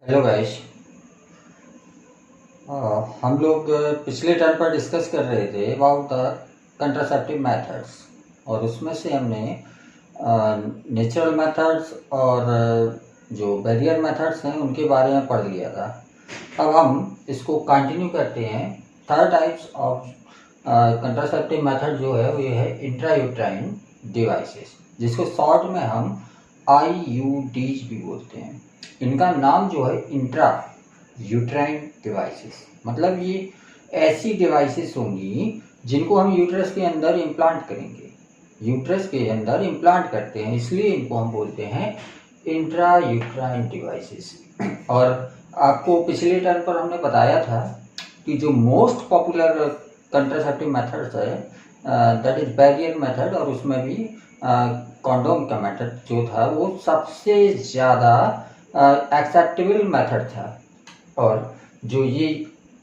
Hello guys. हम लोग पिछले टर्म पर डिस्कस कर रहे थे अबाउट द कंट्रासेप्टिव मेथड्स और उसमें से हमने नेचुरल मेथड्स और जो बैरियर मेथड्स हैं उनके बारे में पढ़ लिया था। अब हम इसको कंटिन्यू करते हैं। Third types of contraceptive method जो है वो ये है इंट्रायूट्राइन डिवाइसेस, जिसको शॉर्ट में हम IUDs भी बोलते हैं। इनका नाम जो है इंट्रा यूट्राइन डिवाइसेस, मतलब ये ऐसी डिवाइसेस होंगी जिनको हम यूट्रस के अंदर इम्प्लांट करेंगे। यूट्रस के अंदर इम्प्लांट करते हैं, इसलिए इनको हम बोलते हैं इंट्रा यूट्राइन डिवाइसेस। और आपको पिछले टर्म पर हमने बताया था कि जो मोस्ट पॉपुलर कंट्रासेप्टिव मेथड्स है दैट इज बैरियर मेथड, और उसमें भी कॉन्डोम का मेथड जो था वो सबसे ज़्यादा एक्सेप्टेबल मेथड था। और जो ये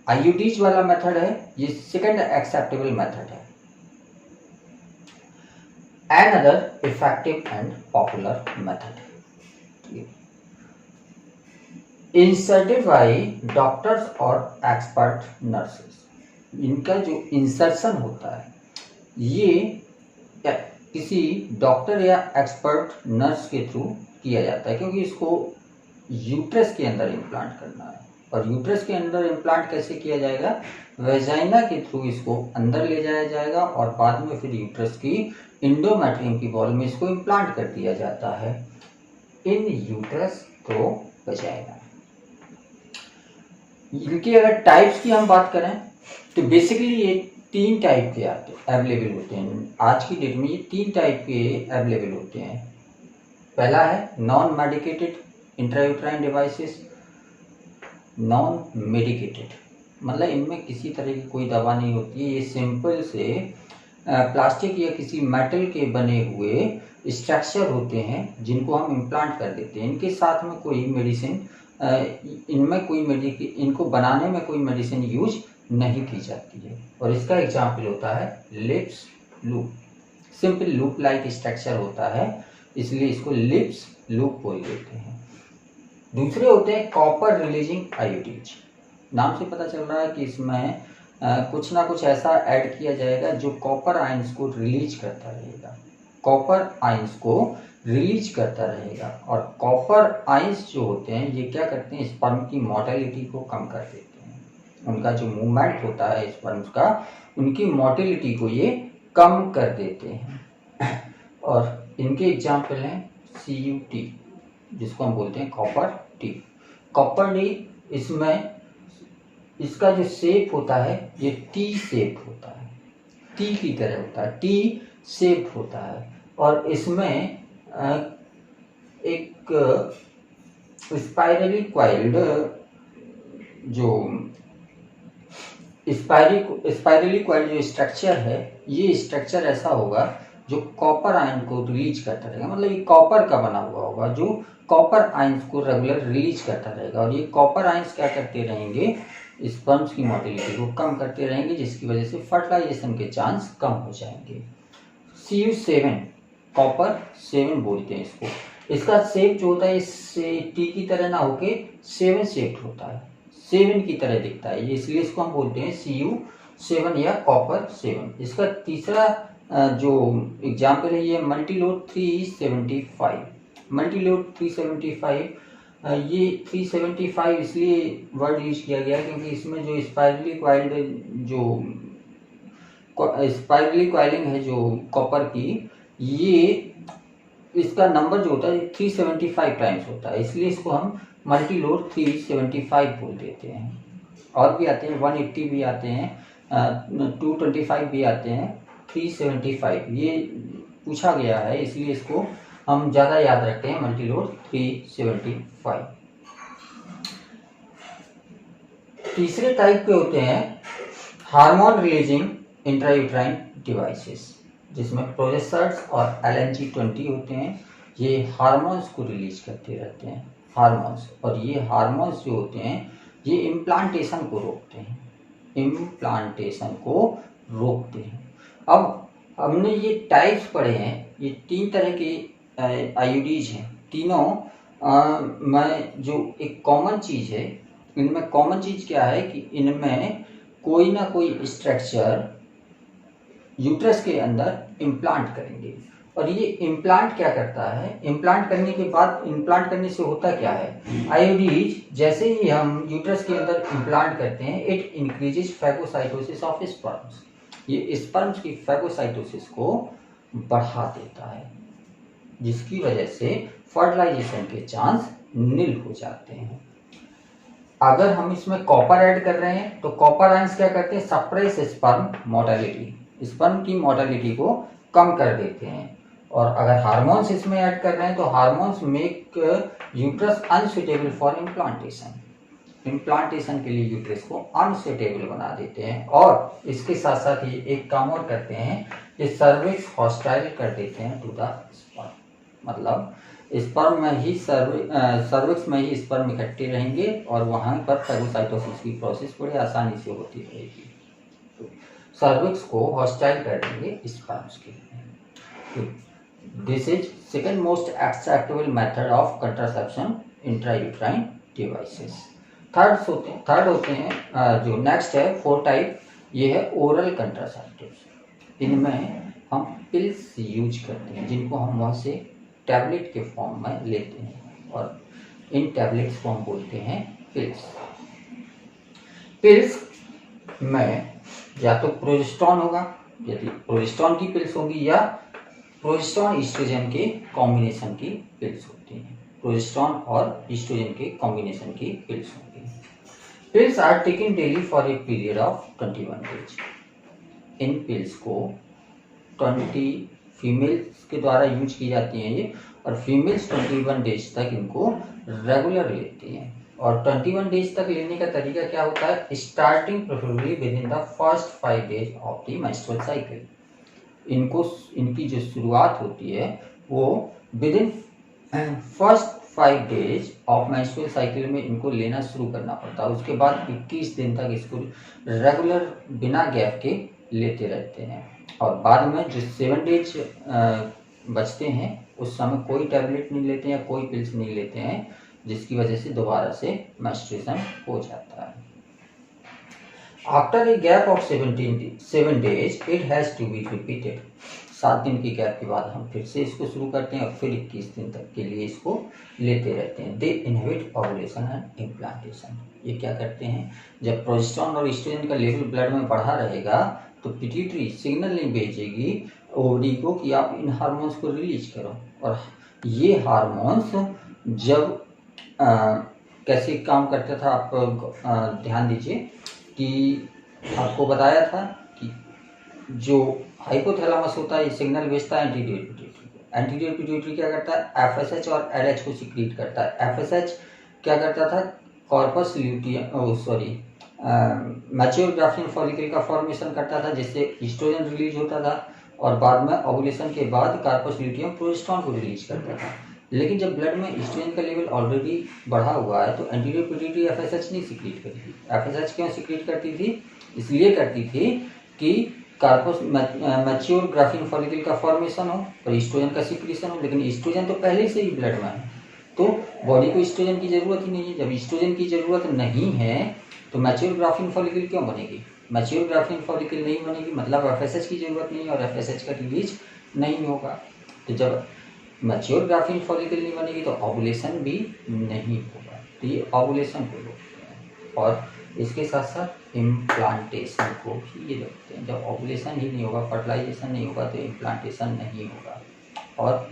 IUDs वाला मेथड है ये सेकंड एक्सेप्टेबल मेथड है। Another effective and popular method inserted by doctors और एक्सपर्ट नर्सेस। इनका जो इंसर्शन होता है ये किसी डॉक्टर या एक्सपर्ट नर्स के थ्रू किया जाता है, क्योंकि इसको यूट्रस के अंदर इम्प्लांट करना है। और यूट्रस के अंदर इम्प्लांट कैसे किया जाएगा? वेजाइना के थ्रू इसको अंदर ले जाया जाएगा और बाद में फिर यूट्रस की इंडोमेट्रियम की वॉल में इसको इम्प्लांट कर दिया जाता है इन यूट्रस तो वेजाइना। इनकी अगर टाइप्स की हम बात करें तो बेसिकली ये 3 टाइप के अवेलेबल होते हैं। आज की डेट में ये 3 टाइप के अवेलेबल होते हैं। पहला है non medicated intrauterine devices. Non medicated मतलब इनमें किसी तरह की कोई दवा नहीं होती है। ये सिंपल से प्लास्टिक या किसी मेटल के बने हुए स्ट्रक्चर होते हैं जिनको हम इम्प्लांट कर देते हैं। इनके साथ में कोई मेडिसिन इनमें कोई इनको बनाने में कोई मेडिसिन यूज नहीं की जाती है। और इसका एग्जाम्पल होता है lips loop. Simple loop like structure होता है, इसलिए इसको लिप्स लूप बोल देते हैं। दूसरे होते हैं कॉपर रिलीजिंग IUDs। नाम से पता चल रहा है कि इसमें कुछ ना कुछ ऐसा ऐड किया जाएगा जो कॉपर आयंस को रिलीज करता रहेगा। कॉपर आयंस को रिलीज करता रहेगा। और कॉपर आयंस जो होते हैं ये क्या करते हैं? स्पर्म की मोटिलिटी को कम कर देते हैं। उनका जो मूवमेंट होता है स्पर्म्स का, उनकी मोटिलिटी को ये कम कर देते हैं। और इनके एग्जाम्पल हैं CUT, जिसको हम बोलते हैं कॉपर टी। कॉपर टी इसमें इसका जो शेप होता है ये T शेप होता है, टी की तरह होता है, T शेप होता है। और इसमें एक स्पाइरली क्वाइल्ड जो स्पाइरली क्वाइल्ड जो स्ट्रक्चर है, ये स्ट्रक्चर ऐसा होगा जो कॉपर आयन को रिलीज करता रहेगा। मतलब ये कॉपर का बना हुआ होगा जो कॉपर आयंस को रेगुलर रिलीज करता रहेगा। और ये कॉपर आयंस क्या करते रहेंगे? स्पर्म्स की मोटिलिटी को कम करते रहेंगे, जिसकी वजह से फर्टिलाइजेशन के चांस कम हो जाएंगे। CU7 कॉपर 7 बोलते हैं इसको। इसका शेप जो होता है इससे टी की तरह ना होके 7 शेप होता है, 7 की तरह दिखता है ये, इसलिए इसको हम बोलते हैं CU7 या कॉपर 7। इसका तीसरा जो एग्जाम्पल है ये मल्टीलोड 375। मल्टीलोड 375 ये 375 इसलिए वर्ड यूज किया गया क्योंकि इसमें जो स्पाइरली क्वाइलिंग है जो कॉपर की, ये इसका नंबर जो होता है 375 टाइम्स होता है, इसलिए इसको हम मल्टीलोड 375 बोल देते हैं। और भी आते हैं 180 भी आते हैं, 225 भी आते हैं, 375 ये पूछा गया है इसलिए इसको हम ज़्यादा याद रखते हैं मल्टीलोड 375। तीसरे टाइप के होते हैं हार्मोन रिलीजिंग इंट्रायूट्राइन डिवाइसेस, जिसमें प्रोजेस्टर्स और LNG-20 होते हैं। ये हार्मोन्स को रिलीज करते रहते हैं, हार्मोन्स। और ये हार्मोन्स जो होते हैं ये इम्प्लांटेशन को रोकते हैं, इम्प्लांटेशन को रोकते हैं। अब हमने ये टाइप्स पढ़े हैं, ये 3 तरह के IUDs हैं। तीनों मैं जो एक कॉमन चीज़ है, इनमें कॉमन चीज़ क्या है कि इनमें कोई ना कोई स्ट्रक्चर यूट्रस के अंदर इम्प्लांट करेंगे। और ये इम्प्लांट क्या करता है, इम्प्लांट करने के बाद, इम्प्लांट करने से होता क्या है, आयोडीज जैसे ही हम यूट्रस के अंदर इम्प्लांट करते हैं, it increases phagocytosis of sperms. ये स्पर्म्स की फैगोसाइटोसिस को बढ़ा देता है, जिसकी वजह से फर्टिलाइजेशन के चांस नील हो जाते हैं। अगर हम इसमें कॉपर ऐड कर रहे हैं तो कॉपर आयंस क्या करते हैं, सप्रेस स्पर्म मोर्टेलिटी, स्पर्म की मोर्टेलिटी को कम कर देते हैं। और अगर हार्मोन्स इसमें ऐड कर रहे हैं तो hormones make uterus unsuitable for implantation, implantation के लिए यूट्रस को अनसुटेबल बना देते हैं। और इसके साथ साथ ये एक काम और करते हैं, ये सर्विक्स हॉस्टाइल कर देते हैं टू द स्पर्म, मतलब स्पर्म में ही सर्विक्स में ही स्पर्म इकट्ठे रहेंगे और वहाँ पर फैगोसाइटोसिस की प्रोसेस बड़ी आसानी से होती रहेगी। तो सर्विक्स को हॉस्टाइल कर देंगे स्पर्म्स के लिए। This is second most acceptable method of contraception intrauterine devices. Third होते हैं जो नेक्स्ट है 4 टाइप, ये है ओरल कंट्रासेप्टिव्स। इनमें हम पिल्स यूज करते हैं, जिनको हम वहाँ से टैबलेट के फॉर्म में लेते हैं, और इन टैबलेट्स को हम बोलते हैं पिल्स। पिल्स में या तो प्रोजेस्टेरॉन होगा, यदि प्रोजेस्टेरॉन की पिल्स होगी, या प्रोजेस्टेरॉन ईस्ट्रोजन के कॉम्बिनेशन की पिल्स होती हैं, प्रोजेस्टेरॉन और ईस्ट्रोजन के कॉम्बिनेशन की पिल्स होती हैं। Pills are taken daily for a period of 21 days. इन पिल्स को 20 फीमेल्स के द्वारा यूज की जाती हैं ये, और फीमेल्स 21 डेज तक इनको रेगुलर लेती हैं। और 21 डेज तक लेने का तरीका क्या होता है, starting preferably with in the first 5 days of the menstrual cycle. इनकी जो शुरुआत होती है वो with in first 5 days of menstrual cycle में इनको लेना शुरू करना पड़ता है। उसके बाद 21 दिन तक इसको रेगुलर बिना गैप के लेते रहते हैं। और बाद में जो 7 डेज बचते हैं उस समय कोई टैबलेट नहीं लेते हैं, कोई पिल्स नहीं लेते हैं, जिसकी वजह से दोबारा से मेंस्ट्रुएशन हो जाता है। After a gap of 7 days it has to be repeated. 7 दिन की गैप के बाद हम फिर से इसको शुरू करते हैं और फिर 21 दिन तक के लिए इसको लेते रहते हैं। दे इनहिबिट ओवुलेशन एंड इम्प्लांटेशन। ये क्या करते हैं, जब प्रोजेस्टेरॉन और ईस्ट्रोजन का लेवल ब्लड में बढ़ा रहेगा तो पिट्यूटरी सिग्नल नहीं भेजेगी ओवरी को कि आप इन हार्मोन्स को रिलीज करो। और ये हार्मोन्स जब कैसे काम करता था, आप ध्यान दीजिए कि आपको बताया था कि जो हाइपोथैलेमस होता है ये सिग्नल भेजता है एंटीरियर पिट्यूटरी को। एंटीरियर पिट्यूटरी क्या करता है, एफएसएच और एलएच को सीक्रेट करता है। एफएसएच क्या करता था, corpus luteum mature Graafian follicle का फॉर्मेशन करता था, जिससे ईस्ट्रोजन रिलीज होता था, और बाद में ओवुलेशन के बाद कार्पस ल्यूटियम प्रोजेस्टेरॉन को रिलीज करता था। लेकिन जब ब्लड में ईस्ट्रोजन का लेवल ऑलरेडी बढ़ा हुआ है तो एंटीरियर पिट्यूटरी एफएसएच नहीं सीक्रेट करती। एफएसएच क्यों सीक्रेट करती थी, इसलिए करती थी कि कार्पस मैच्योर ग्राफियन फॉलिकल का फॉर्मेशन हो और ईस्ट्रोजन का सीक्रेशन हो। लेकिन ईस्ट्रोजन तो पहले से ही ब्लड में है, तो बॉडी को ईस्ट्रोजन की जरूरत ही नहीं है। जब ईस्ट्रोजन की जरूरत नहीं है तो मैच्योर ग्राफियन फॉलिकल क्यों बनेगी, मैच्योर ग्राफियन फॉलिकल नहीं बनेगी, मतलब एफएसएच की जरूरत नहीं है और एफएसएच का रिलीज नहीं होगा। तो जब मैच्योर ग्राफियन फॉलिकल नहीं बनेगी तो ओवुलेशन भी नहीं होगा। तो ये ओवुलेशन को रोकते हैं, और इसके साथ साथ इम्प्लांटेशन को भी ये रोकते हैं। जब ओवुलेशन ही नहीं होगा, फर्टिलाइजेशन नहीं होगा, तो इम्प्लांटेशन नहीं होगा। और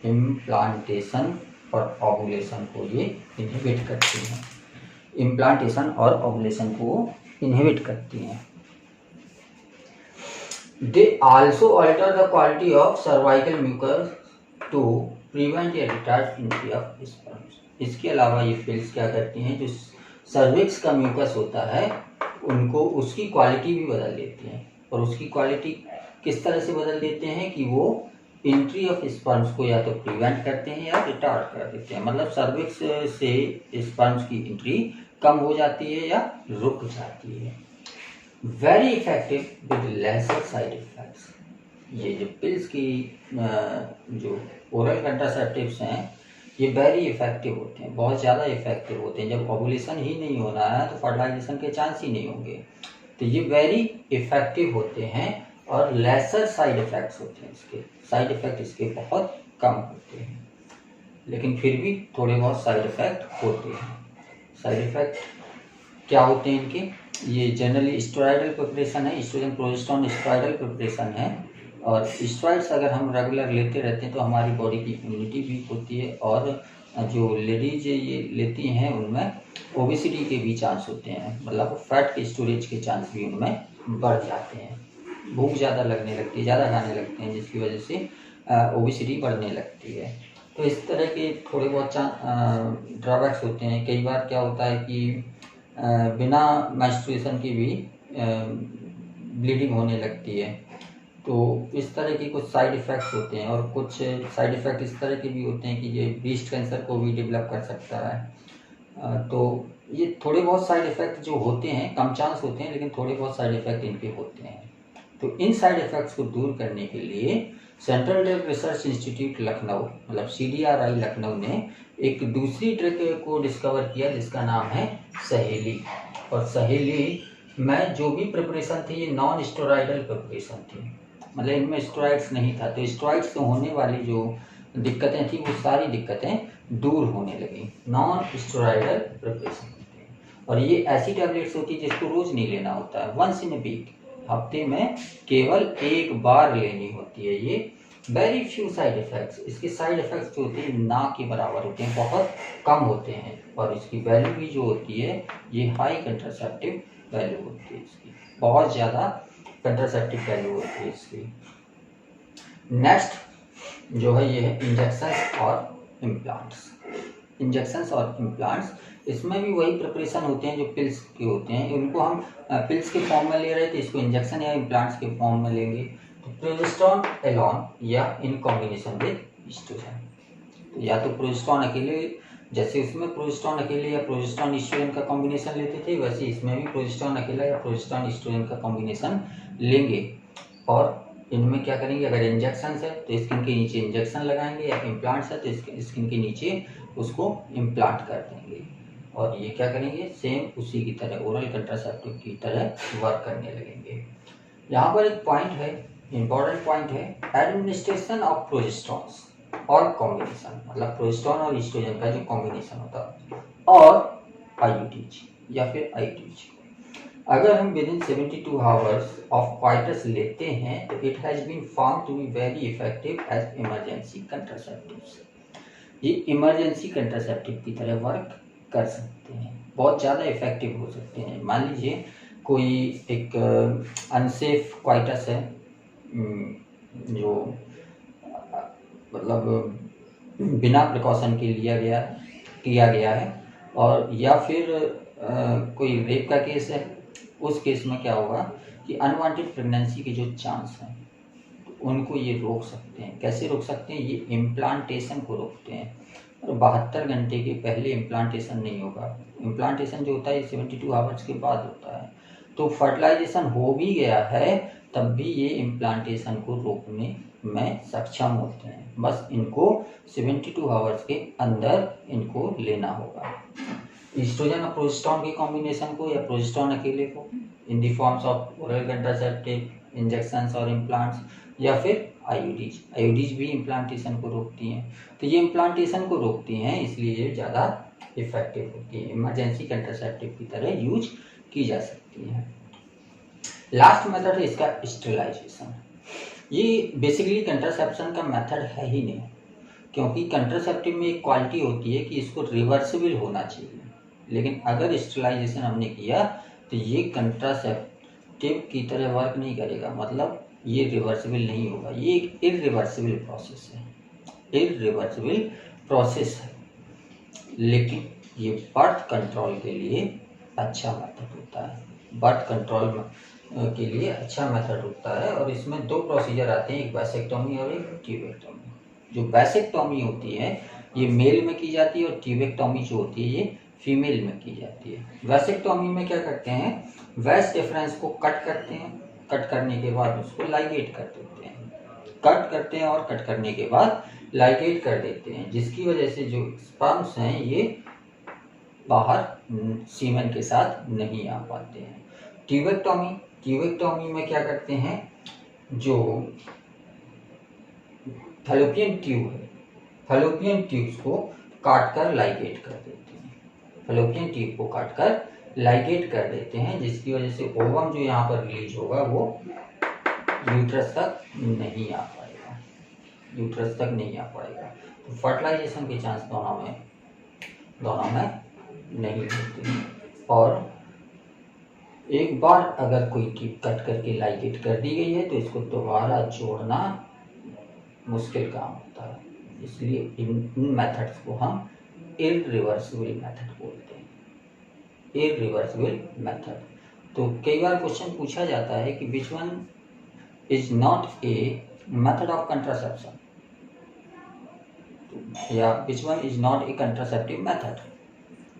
इम्प्लांटेशन और ओवुलेशन को ये इनहिबिट करती हैं, इम्प्लांटेशन और ओवुलेशन को इनहिबिट करती हैं। They also alter the quality of cervical mucus to prevent या रिटार्ड एंट्री ऑफ स्पर्म्स। इसके अलावा ये पिल्स क्या करती हैं, जो सर्विक्स का म्यूकस होता है उनको, उसकी क्वालिटी भी बदल देती हैं। और उसकी क्वालिटी किस तरह से बदल देते हैं कि वो एंट्री ऑफ स्पर्म्स को या तो प्रिवेंट करते हैं या रिटार्ड कर देते हैं। मतलब सर्विक्स से स्पर्म्स की एंट्री कम हो जाती है या रुक जाती है। Very effective with laser side effects. ये जो पिल्स की जो ओरल कंट्रासेप्टिव्स हैं ये वेरी इफेक्टिव होते हैं, बहुत ज़्यादा इफेक्टिव होते हैं। जब ओवुलेशन ही नहीं होना है तो फर्टिलाइजेशन के चांस ही नहीं होंगे। तो ये वेरी इफेक्टिव होते हैं और लेसर साइड इफ़ेक्ट्स होते हैं। इसके साइड इफ़ेक्ट इसके बहुत कम होते हैं, लेकिन फिर भी थोड़े बहुत साइड इफ़ेक्ट होते हैं। साइड इफ़ेक्ट क्या होते हैं इनके? ये जनरली स्टेरॉयडल प्रिपरेशन है, एस्ट्रोजन प्रोजेस्टेरोन स्टेरॉयडल प्रिपरेशन है। और स्टेरॉइड्स अगर हम रेगुलर लेते रहते हैं तो हमारी बॉडी की इम्यूनिटी वीक होती है, और जो लेडीज ये लेती हैं उनमें ओबेसिटी के भी चांस होते हैं, मतलब फैट के स्टोरेज के चांस भी उनमें बढ़ जाते हैं। भूख ज़्यादा लगने लगती है, ज़्यादा खाने लगते हैं, जिसकी वजह से ओबेसिटी बढ़ने लगती है। तो इस तरह के थोड़े बहुत ड्रॉबैक्स होते हैं। कई बार क्या होता है कि बिना मेंस्ट्रुएशन की भी ब्लीडिंग होने लगती है। तो इस तरह के कुछ साइड इफ़ेक्ट्स होते हैं, और कुछ साइड इफ़ेक्ट इस तरह के भी होते हैं कि ये ब्रेस्ट कैंसर को भी डेवलप कर सकता है। तो ये थोड़े बहुत साइड इफ़ेक्ट जो होते हैं, कम चांस होते हैं, लेकिन थोड़े बहुत साइड इफ़ेक्ट इनके होते हैं। तो इन साइड इफ़ेक्ट्स को दूर करने के लिए central drug research institute Lucknow, मतलब CDRI लखनऊ ने एक दूसरी ड्रग को डिस्कवर किया जिसका नाम है सहेली। और सहेली में जो भी प्रिपरेशन थी ये नॉन स्टेरॉयडल प्रिपरेशन थी, मतलब इनमें स्टेरॉइड्स नहीं था। तो स्टेरॉइड्स तो होने वाली जो दिक्कतें थी वो सारी दिक्कतें दूर होने लगी, नॉन स्टेरॉयडल प्रिपरेशन। और ये ऐसी टैबलेट्स होती है जिसको रोज़ नहीं लेना होता है, वंस इन ए वीक, हफ्ते में केवल एक बार लेनी होती है। ये वेरी फ्यू साइड इफ़ेक्ट्स, इसके साइड इफ़ेक्ट्स जो होते हैं ना के बराबर होते हैं, बहुत कम होते हैं। और इसकी वैल्यू भी जो होती है ये हाई कंट्रासेप्टिव वैल्यू होती है, इसकी बहुत ज़्यादा कंट्रासेप्टिव वैल्यू होती है इसकी। नेक्स्ट जो है ये है इंजेक्शंस और इम्प्लांट्स। इंजेक्शंस और इम्प्लांट्स, इसमें भी वही प्रिपरेशन होते हैं जो पिल्स के होते हैं। उनको हम पिल्स के फॉर्म में ले रहे थे, इसको इंजेक्शन या इम्प्लांट्स के फॉर्म में लेंगे। तो प्रोजेस्टेरोन एलोन या इन कॉम्बिनेशन विद एस्ट्रोजन। तो या तो प्रोजेस्टेरोन अकेले, जैसे उसमें प्रोजेस्टेरोन अकेले या प्रोजेस्टेरोन एस्ट्रोजन का कॉम्बिनेशन लेते थे, वैसे इसमें भी प्रोजेस्टेरोन अकेला या प्रोजेस्टेरोन एस्ट्रोजन का कॉम्बिनेशन लेंगे। और इनमें क्या करेंगे, अगर इंजेक्शन है तो स्किन के नीचे इंजेक्शन लगाएंगे, या इम्प्लांट्स है तो स्किन के नीचे उसको इम्प्लांट कर देंगे। और ये क्या करेंगे, सेम उसी की तरह ओरल कंट्रासेप्टिव की तरह वर्क करने लगेंगे। यहाँ पर एक पॉइंट है, इंपॉर्टेंट पॉइंट है, एडमिनिस्ट्रेशन ऑफ प्रोजेस्टेरोन्स और कॉम्बिनेशन, मतलब प्रोजेस्टेरोन और एस्ट्रोजन का जो कॉम्बिनेशन होता है, और आईयूटीज या फिर आईटीज। अगर हम within 72 hours of coitus लेते हैं तो it has been found to be very effective as emergency contraceptives. ये इमरजेंसी कंट्रासेप्टिव की तरह वर्क कर सकते हैं, बहुत ज़्यादा इफेक्टिव हो सकते हैं। मान लीजिए कोई एक अनसेफ क्वाइटस है, जो मतलब बिना प्रिकॉशन के किया गया है, और या फिर कोई रेप का केस है, उस केस में क्या होगा कि अनवांटेड प्रेगनेंसी के जो चांस हैं उनको ये रोक सकते हैं। कैसे रोक सकते हैं, ये इम्प्लांटेशन को रोकते हैं। और 72 घंटे के पहले इम्प्लांटेशन नहीं होगा। इम्प्लांटेशन जो होता है 72 आवर्स के बाद होता है। तो फर्टिलाइजेशन हो भी गया है तब भी ये इम्प्लांटेशन को रोकने में सक्षम होते हैं। बस इनको 72 आवर्स के अंदर इनको लेना होगा। एस्ट्रोजन और प्रोजेस्टेरोन के कॉम्बिनेशन को या प्रोजेस्टेरोन अकेले को in the forms of oral contraceptive, injections और इम्प्लांट्स, या फिर आईयूडीज भी इम्प्लांटेशन को रोकती हैं। तो ये इम्प्लांटेशन को रोकती हैं, इसलिए ये ज़्यादा इफेक्टिव होती है, इमरजेंसी कंट्रासेप्टिव की तरह यूज की जा सकती हैं। लास्ट मेथड है इसका स्टेरिलाइजेशन। ये बेसिकली कंट्रासेप्शन का मेथड है ही नहीं, क्योंकि कंट्रासेप्टिव में एक क्वालिटी होती है कि इसको रिवर्सिबल होना चाहिए। लेकिन अगर स्टेरिलाइजेशन हमने किया तो ये कंट्रासेप्टिव की तरह वर्क नहीं करेगा, मतलब ये रिवर्सिबल नहीं होगा। ये एक इरिवर्सिबल प्रोसेस है, इरिवर्सिबल प्रोसेस है। लेकिन ये बर्थ कंट्रोल के लिए अच्छा मेथड होता है, बर्थ कंट्रोल के लिए अच्छा मेथड होता है। और इसमें दो प्रोसीजर आते हैं, एक वैसेक्टोमी और एक ट्यूबेक्टोमी। जो वैसेक्टोमी होती है ये मेल में की जाती है, और ट्यूबेक्टोमी जो होती है ये फीमेल में की जाती है। वैसेक्टोमी में क्या करते हैं, वैस डिफरेंस को कट करते हैं, कट करने के बाद उसको लाइगेट कर देते हैं। कट करते हैं और कट करने के बाद लाइगेट कर देते हैं, जिसकी वजह से जो स्पर्म्स हैं ये बाहर सीमेन के साथ नहीं आ पाते हैं। ट्यूबेक्टोमी में क्या करते हैं, जो फैलोपियन ट्यूब है, फैलोपियन ट्यूब्स को काट कर लाइगेट कर देते हैं, फैलोपियन ट्यूब को काट कर लाइगेट कर देते हैं, जिसकी वजह से ओवम जो यहाँ पर रिलीज होगा वो यूट्रस तक नहीं आ पाएगा, यूट्रस तक नहीं आ पाएगा। तो फर्टिलाइजेशन के चांस दोनों में नहीं होते हैं। और एक बार अगर कोई ट्यूब कट करके लाइगेट कर दी गई है तो इसको दोबारा जोड़ना मुश्किल काम होता है, इसलिए इन मेथड्स को हम इररिवर्सिबल मेथड बोलते हैं, इररिवर्सिबल मेथड। तो कई बार क्वेश्चन पूछा जाता है कि which one is not a method of contraception, या which one is not a contraceptive method,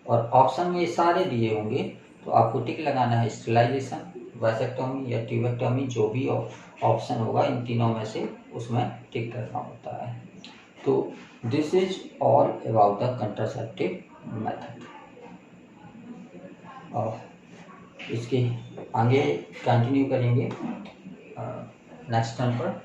और ऑप्शन में ये सारे दिए होंगे तो आपको टिक लगाना है, स्टेरिलाइजेशन, वैसेक्टोमी या ट्यूबेक्टोमी, जो भी ऑप्शन होगा इन तीनों में से उसमें टिक करना होता है। तो this is all about the contraceptive method. और इसके आगे कंटिन्यू करेंगे नेक्स्ट टर्न पर।